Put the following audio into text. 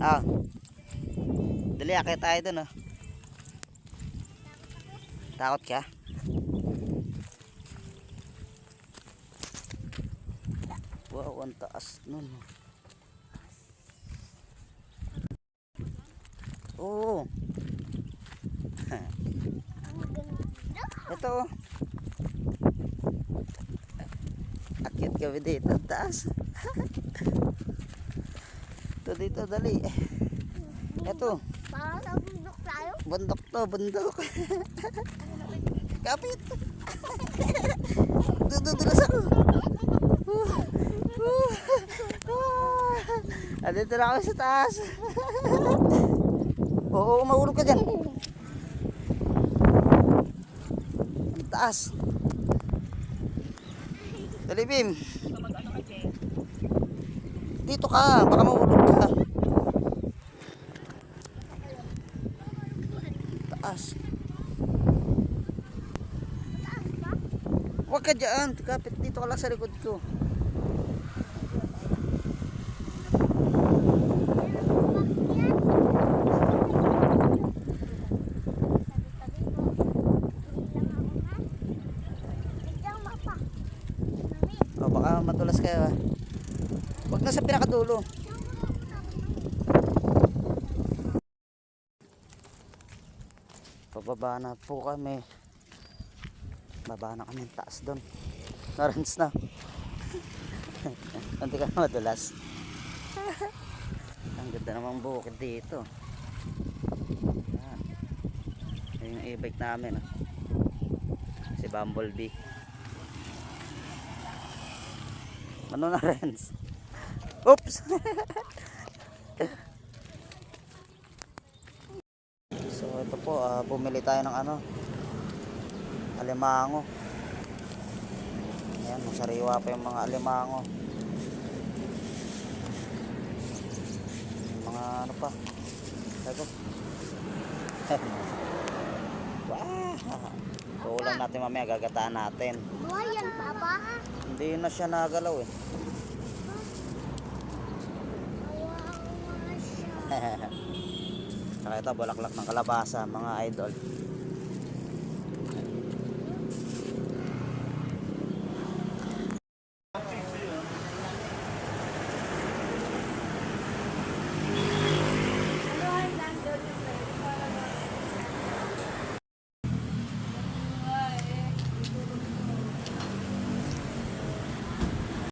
Ah, dali akit tayo dun, oh. Takot ka? Wow, ang taas nun. Oo. Ito, oh. Akit kami dito, ang taas. Ito dito, dali. Ito. Para sa bundok tayo? Bundok to, bundok. Kapit. Dudulas ako. Andito na kami sa taas. Oo, mahulog ka dyan. Ang taas. Dali, Bim. Dito ka, baka mahulog ka. Taas. Huwag ka dyan. Kapit dito ka lang sa likod ko. O, baka matulas kayo, ha. Huwag na sa pinakadulo. Pababa na po kami. Baba na kami taas doon. Narans na. Hindi ka madulas. Ang ganda namang bukid dito. Yan yung e-bike namin, oh. Si Bumblebee. Ano na, Renz? Oops! So ito po, bumili tayo ng ano, alimango. Ayan, masariwa pa yung mga alimango. Mga ano pa. Tago. Wow! Kulang natin mamaya, gagataan natin. Buhay yan, Papa. Hindi na siya nagalaw, eh. Saka ito, bulaklak ng kalabasa, mga idol.